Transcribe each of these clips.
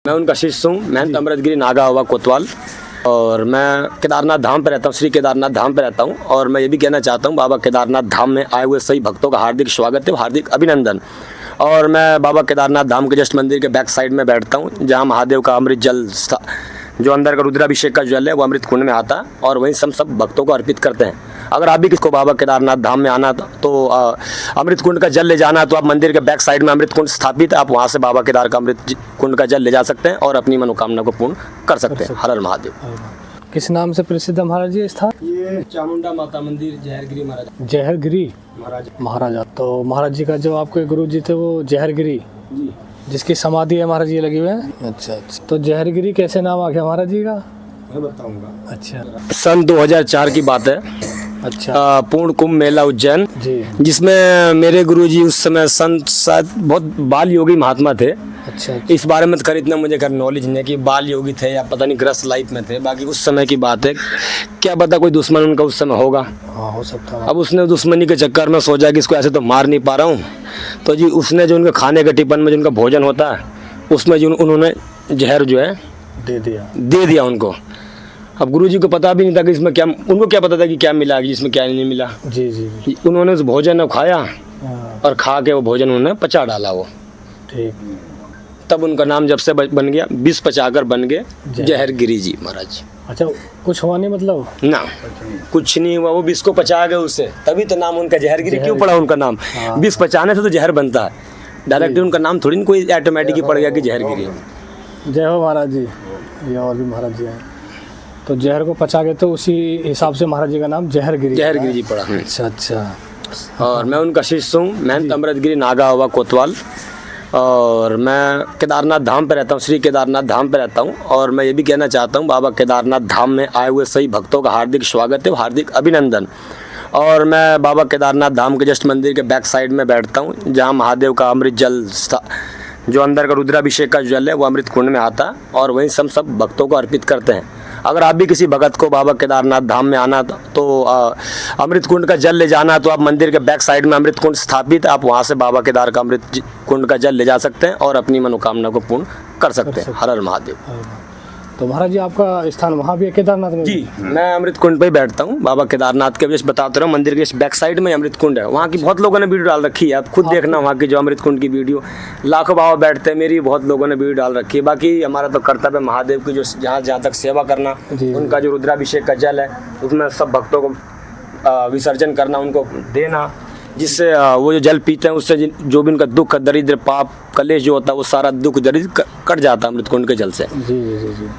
मैं उनका शिष्य हूँ। मैं अमृतगिरी नागा हुआ कोतवाल, और मैं केदारनाथ धाम पे रहता हूँ, श्री केदारनाथ धाम पे रहता हूँ। और मैं ये भी कहना चाहता हूँ, बाबा केदारनाथ धाम में आए हुए सभी भक्तों का हार्दिक स्वागत है, हार्दिक अभिनंदन। और मैं बाबा केदारनाथ धाम के जस्ट मंदिर के बैक साइड में बैठता हूँ, जहाँ महादेव का अमृत जल, जो अंदर का रुद्राभिषेक का जल है, वो अमृत कुंड में आता है, और वहीं सब भक्तों को अर्पित करते हैं। अगर आप भी किसको बाबा केदारनाथ धाम में आना तो अमृत कुंड का जल ले जाना, तो आप मंदिर के बैक साइड में अमृत कुंड स्थापित है, आप वहाँ से बाबा केदार का अमृत कुंड का जल ले जा सकते हैं और अपनी मनोकामना को पूर्ण कर सकते हैं। हर हर महादेव। किस नाम से प्रसिद्ध है महाराज जी स्थान? ये चामुंडा माता मंदिर, जहरगिरी महाराज। जहरगिरी महाराजा। तो महाराज जी का जो आपके गुरु जी थे वो जहरगिरी जी, जिसकी समाधि है महाराज जी लगी हुई है। अच्छा अच्छा। तो जहरगिरी कैसे नाम आ गया महाराज जी का? मैं बताऊंगा। अच्छा। सन 2004 की बात है। अच्छा। पूर्ण कुंभ मेला उज्जैन जी। जिसमें मेरे गुरुजी उस समय संत शायद बहुत बाल योगी महात्मा थे। अच्छा। इस बारे में तो इतना मुझे नॉलेज नहीं है कि बाल योगी थे या पता नहीं ग्रस्त लाइफ में थे। बाकी उस समय की बात है, क्या पता कोई दुश्मन उनका उस समय होगा। हाँ, हो सकता है। अब उसने दुश्मनी के चक्कर में सोचा कि इसको ऐसे तो मार नहीं पा रहा हूँ, तो जी उसने जो उनके खाने के टिफिन में जिनका भोजन होता है उसमें जो उन्होंने जहर जो है दे दिया उनको। अब गुरुजी को पता भी नहीं था कि इसमें क्या, उनको क्या पता था कि क्या मिला, कि इसमें क्या नहीं मिला। जी जी। उन्होंने उस भोजन को खाया और खा के वो भोजन उन्होंने पचा डाला वो। ठीक। तब उनका नाम जब से बन गया, विष पचाकर बन गए जहरगिरी जी महाराज। अच्छा, कुछ हुआ नहीं मतलब? ना, कुछ नहीं हुआ, वो विष को पचा गए उससे, तभी तो नाम उनका जहरगिरी क्यों पड़ा उनका नाम। विष पचाने से तो जहर बनता है, डायरेक्टली उनका नाम थोड़ी ना कोई ऑटोमेटिक ही पड़ गया कि जहरगिरी। जय हो महाराज जी। ये और भी महाराज जी हैं, तो जहर को पचा गए तो उसी हिसाब से महाराज जी का नाम जहरगिरी जी पड़ा। अच्छा अच्छा। और मैं उनका शिष्य हूँ। मैं अमृतगिरी नागा हुआ कोतवाल, और मैं केदारनाथ धाम पे रहता हूँ, श्री केदारनाथ धाम पे रहता हूँ। और मैं ये भी कहना चाहता हूँ, बाबा केदारनाथ धाम में आए हुए सभी भक्तों का हार्दिक स्वागत है, हार्दिक अभिनंदन। और मैं बाबा केदारनाथ धाम के जस्ट मंदिर के बैक साइड में बैठता हूँ, जहाँ महादेव का अमृत जल, जो अंदर का रुद्राभिषेक का जल है, वो अमृत कुंड में आता है, और वहीं सब भक्तों को अर्पित करते हैं। अगर आप भी किसी भगत को बाबा केदारनाथ धाम में आना तो अमृत कुंड का जल ले जाना, तो आप मंदिर के बैक साइड में अमृत कुंड स्थापित है, आप वहाँ से बाबा केदार का अमृत कुंड का जल ले जा सकते हैं और अपनी मनोकामना को पूर्ण कर सकते हैं। हर हर महादेव। तो महाराज जी आपका स्थान वहाँ भी है केदारनाथ में? जी, मैं अमृत कुंड पे ही बैठता हूँ, बाबा केदारनाथ के, जैसे बताते रहो, मंदिर के बैक साइड में अमृत कुंड है। वहाँ की बहुत लोगों ने वीडियो डाल रखी है, आप खुद देखना वहाँ की जो अमृत कुंड की वीडियो, लाखों बाबा बैठते हैं, मेरी बहुत लोगों ने वीडियो डाल रखी है। बाकी हमारा तो कर्तव्य महादेव की जो जहाँ तक सेवा करना, उनका जो रुद्राभिषेक का जल है उसमें सब भक्तों को विसर्जन करना, उनको देना, जिससे वो जो जल पीते हैं उससे जो भी उनका दुख, दरिद्र, पाप, कलेश जो होता है, वो सारा दुख दरिद्र कट जाता है अमृत कुंड के जल से। जी जी जी।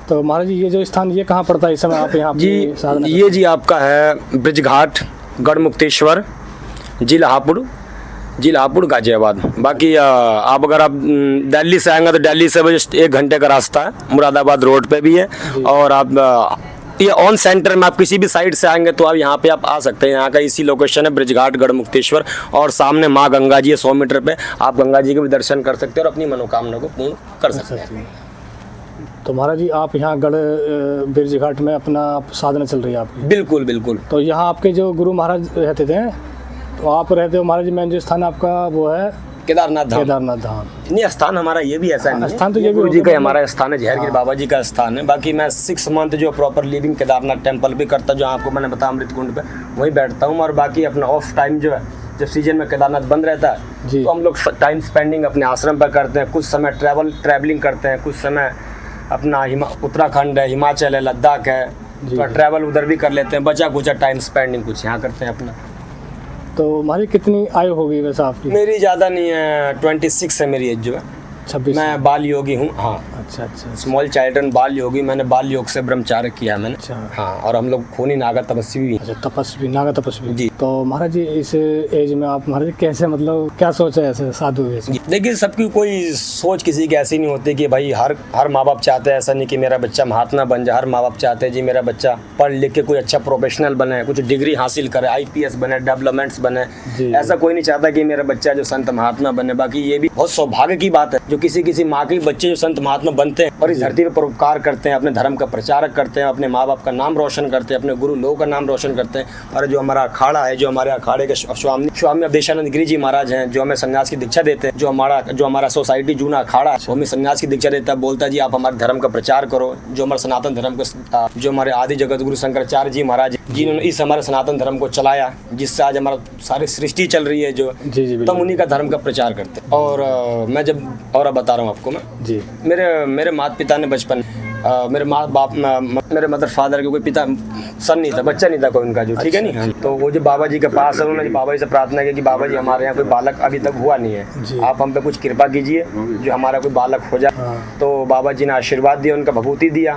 तो महाराज जी ये जो स्थान ये कहाँ पड़ता है इस समय आप यहाँ? जी ये जी आपका है ब्रिजघाट, गढ़मुक्तेश्वर, जिला हापुड़ गाजियाबाद। बाकी आप अगर आप दिल्ली से आएंगे तो दिल्ली से बस 1 घंटे का रास्ता है, मुरादाबाद रोड पे भी है। और आप ये ऑन सेंटर में आप किसी भी साइड से आएंगे तो आप यहाँ पे आप आ सकते हैं। यहाँ का इसी लोकेशन है ब्रिजघाट, गढ़मुक्तेश्वर, और सामने माँ गंगा जी है, 100 मीटर पे आप गंगा जी के भी दर्शन कर सकते हैं और अपनी मनोकामना को पूर्ण कर सकते हैं। तो महाराज जी आप यहाँ ब्रिजघाट में अपना साधना चल रही है आपकी? बिल्कुल बिल्कुल। तो यहाँ आपके जो गुरु महाराज रहते थे, तो आप रहते हो महाराज, मेन जो स्थान आपका वो है केदारनाथ धाम। नहीं, स्थान हमारा ये भी ऐसा नहीं, स्थान तो ये गुरु जी का हमारा स्थान है, जहरगिरी बाबा जी का स्थान है। बाकी मैं 6 मंथ जो प्रॉपर लिविंग केदारनाथ टेम्पल भी करता, जो आपको मैंने बताया अमृत कुंड पे, वहीं बैठता हूँ। और बाकी अपना ऑफ टाइम जो है, जब सीजन में केदारनाथ बंद रहता है तो हम लोग टाइम स्पेंडिंग अपने आश्रम पर करते हैं। कुछ समय ट्रैवलिंग करते हैं, कुछ समय अपना उत्तराखंड है, हिमाचल है, लद्दाख है, तो ट्रैवल उधर भी कर लेते हैं। बचा कुछ टाइम स्पेंडिंग कुछ यहाँ करते हैं अपना। तो हमारी कितनी आयु होगी वैसे आपकी? मेरी ज़्यादा नहीं है, 26 है मेरी एज जो है। 26। मैं बाल योगी हूँ। हाँ। अच्छा अच्छा। स्मॉल चाइल्ड्रन बाल योगी, मैंने बाल योग से ब्रह्मचार्य किया मैंने। अच्छा। हाँ, और हम लोग खूनी नागा तपस्वी। अच्छा, तपस्वी, नागा तपस्वी जी। तो महाराज जी इस एज में आप महाराज कैसे, मतलब क्या सोच है ऐसे साधु? देखिए, सबकी कोई सोच किसी की ऐसी नहीं होती कि भाई हर माँ बाप चाहते हैं ऐसा नहीं कि मेरा बच्चा महात्मा बन जाए। हर माँ बाप चाहते हैं जी मेरा बच्चा पढ़ लिख के कोई अच्छा प्रोफेशनल बने, कुछ डिग्री हासिल करे, IPS बने, डेवलपमेंट्स बने। ऐसा कोई नहीं चाहता कि मेरा बच्चा जो संत महात्मा बने। बाकी ये भी बहुत सौभाग्य की बात है जो किसी माँ के बच्चे जो संत महात्मा बनते हैं और इस धरती पर परोपकार करते हैं, अपने धर्म का प्रचारक करते हैं, अपने माँ बाप का नाम रोशन करते हैं, अपने गुरु लोगों का नाम रोशन करते हैं। और जो हमारा अखाड़ा है, जो हमारे अखाड़े के स्वामी अवधेशानंद गिरी जी महाराज हैं, जो हमें संन्यास की दीक्षा देते हैं, जो हमारा सोसाइटी जूना अखाड़ा है, वो हमें संन्यास की दीक्षा देता है, बोलता है जी आप हमारे धर्म का प्रचार करो। जो हमारे सनातन धर्म को, जो हमारे आदि जगत गुरु शंकराचार्य जी महाराज, जिन्होंने इस हमारे सनातन धर्म को चलाया, जिससे आज हमारा सारी सृष्टि चल रही है, जो तो हम उन्हीं का धर्म का प्रचार करते हैं। और मैं जब और बता रहा हूँ आपको मैं जी, मेरे माता पिता ने बचपन मेरे माँ बाप मेरे मदर फादर के कोई पिता सन नहीं था, बच्चा नहीं था कोई उनका, जो ठीक है नहीं। तो वो जो बाबा जी के पास है, उन्होंने बाबा जी से प्रार्थना की कि बाबा जी हमारे यहाँ कोई बालक अभी तक हुआ नहीं है, आप हम पे कुछ कृपा कीजिए जो हमारा कोई बालक हो जाए। तो बाबा जी ने आशीर्वाद दिया, उनका भभूति दिया,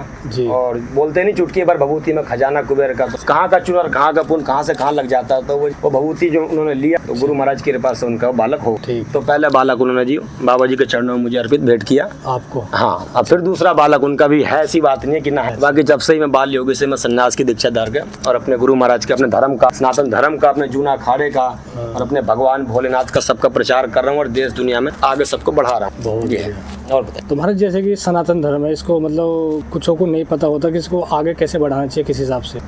और बोलते नहीं चुटकी भर भभूति में खजाना कुबेर का, तो कहाँ का चुनर कहाँ का पुन कहाँ से कहाँ लग जाता है। तो वो भभूति जो उन्होंने लिया, तो गुरु महाराज की कृपा से उनका बालक हो। तो पहला बालक उन्होंने जी बाबा जी के चरणों में मुझे अर्पित भेंट किया आपको। हाँ, अब फिर दूसरा बालक उनका भी है, ऐसी बात नहीं है कि ना है। बाकी जब से ही मैं बाल योगी से मैं सन्यास की दीक्षा धार गया और अपने गुरु महाराज के, अपने धर्म का, सनातन धर्म का, अपने जूना अखाड़े का और अपने भगवान भोलेनाथ का सबका प्रचार कर रहा हूँ और देश दुनिया में आगे सबको बढ़ा रहा हूँ। ये है। और बताइए। तुम्हारे जैसे कि सनातन धर्म है, इसको मतलब कुछों को नहीं पता होता कि इसको आगे कैसे बढ़ाना चाहिए किस हिसाब से।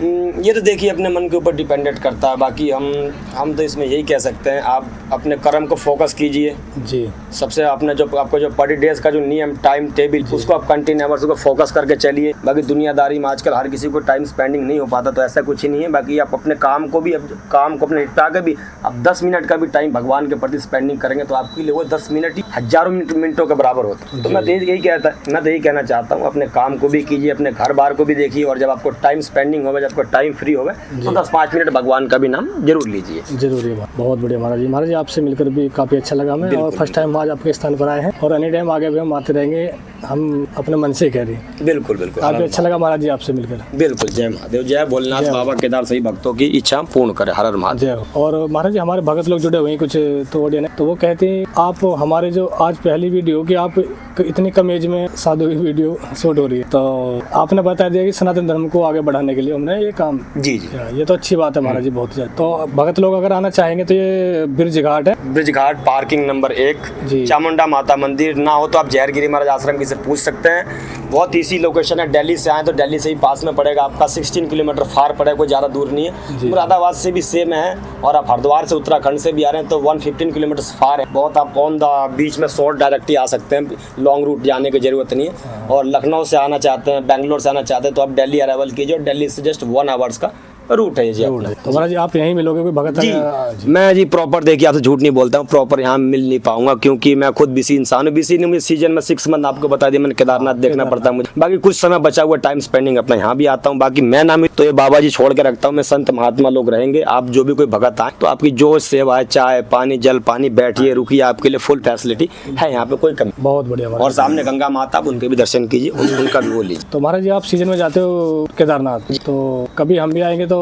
ये तो देखिए अपने मन के ऊपर डिपेंडेंट करता है। बाकी हम तो इसमें यही कह सकते हैं, आप अपने कर्म को फोकस कीजिए जी। सबसे अपने जो आपको जो 40 डेज का जो नियम टाइम टेबल, उसको आप कंटिन्यूअस को फोकस करके चलिए। बाकी दुनियादारी में आजकल हर किसी को टाइम स्पेंडिंग नहीं हो पाता, तो ऐसा कुछ ही नहीं है। बाकी आप अपने काम को अपने निपटा के भी आप 10 मिनट का भी टाइम भगवान के प्रति स्पेंडिंग करेंगे तो आपके लिए वो 10 मिनट ही हजारों मिनटों के बराबर होता है। तो मैं तो यही कहना चाहता हूँ, अपने काम को भी कीजिए, अपने घर बार को भी देखिए, और जब आपको टाइम स्पेंडिंग होगा, जब आपको टाइम फ्री होगा, तो 10-5 मिनट भगवान का भी नाम जरूर लीजिए। जरूर है, बहुत बढ़िया महाराज जी आपसे मिलकर भी काफ़ी अच्छा लगा हमें, और फर्स्ट टाइम आज आपके स्थान पर आए हैं, और एनी टाइम आगे भी हम आते रहेंगे, हम अपने मन से कह रहे हैं। बिल्कुल काफ़ी अच्छा लगा महाराज जी आपसे मिलकर। बिल्कुल। जय महादेव, जय भोलेनाथ बाबा केदार सही भक्तों की इच्छा पूर्ण करे। हर हर महादेव। और महाराज जी हमारे भगत लोग जुड़े हुए हैं कुछ, तो वो कहते हैं आप हमारे जो आज पहली वीडियो कि आप इतनी कम एज में साधु की वीडियो शूट हो रही है, तो आपने बता दिया कि सनातन धर्म को आगे बढ़ाने के लिए हमने ये काम। जी, ये तो अच्छी बात है महाराज जी, बहुत ज्यादा। तो भगत लोग अगर आना चाहेंगे तो ये ब्रिज घाट है, ब्रिज घाट पार्किंग नंबर 1 चामुंडा माता मंदिर। ना हो तो आप जहरगिरी महाराज आश्रम की से पूछ सकते हैं, बहुत ईजी लोकेशन है। दिल्ली से आए तो दिल्ली से ही पास में पड़ेगा आपका, 16 किलोमीटर फार पड़ेगा, कोई ज़्यादा दूर नहीं है। मुरादाबाद से भी सेम है, और आप हरिद्वार से उत्तराखंड से भी आ रहे हैं तो 115 किलोमीटर फार है। बहुत आप ऑन द बीच में शॉर्ट डायरेक्ट ही आ सकते हैं, लॉन्ग रूट जाने की जरूरत नहीं है। और लखनऊ से आना चाहते हैं, बेंगलोर से आना चाहते हैं तो आप दिल्ली अराइवल कीजिए, और दिल्ली से जस्ट 1 आवर्स का रूट है जी। तो महाराज जी आप यहीं मिलोगे कोई भगत जी? मैं जी प्रॉपर देखिए आपसे झूठ नहीं बोलता हूँ, प्रॉपर यहाँ मिल नहीं पाऊंगा क्योंकि मैं खुद बिजी इंसान हूँ। बिजी नहीं, मुझे सीजन में 6 मंथ आपको बता दिया मैंने, केदारनाथ देखना पड़ता है मुझे। बाकी कुछ समय बचा हुआ टाइम स्पेंडिंग अपना यहाँ भी आता हूँ। बाकी मैं ना तो ये बाबा जी छोड़ के रखता हूँ, मैं संत महात्मा लोग रहेंगे। आप जो भी कोई भगत आए तो आपकी जो सेवा है, चाय पानी जल पानी, बैठिए रुकिए, आपके लिए फुल फैसिलिटी है यहाँ पे, कोई कमी। बहुत बढ़िया। और सामने गंगा माता, आप उनके भी दर्शन कीजिए, उनका भी वो लीजिए। तो महाराज जी आप सीजन में जाते हो केदारनाथ, तो कभी हम भी आएंगे तो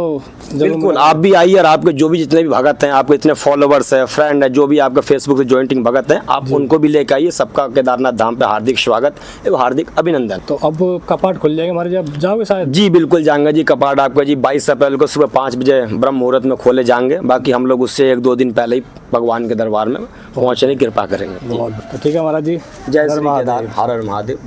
बिल्कुल आप भी आइए, और आपके जो भी जितने भी भगत हैं, आपके इतने फॉलोवर्स है, फ्रेंड है, जो भी आपके फेसबुक से ज्वाइंटिंग भगत हैं, आप उनको भी लेकर आइए। सबका केदारनाथ धाम पे हार्दिक स्वागत एवं हार्दिक अभिनंदन। तो अब कपाट खुल जाएंगे हमारे, जब जाओगे शायद? जी बिल्कुल जाएंगे जी, कपाट आपका जी 22 अप्रैल को सुबह 5 बजे ब्रह्म मुहूर्त में खोले जाएंगे। बाकी हम लोग उससे 1-2 दिन पहले ही भगवान के दरबार में पहुंचने की कृपा करेंगे। ठीक है महाराज जी, जय श्री केदार, हर हर महादेव।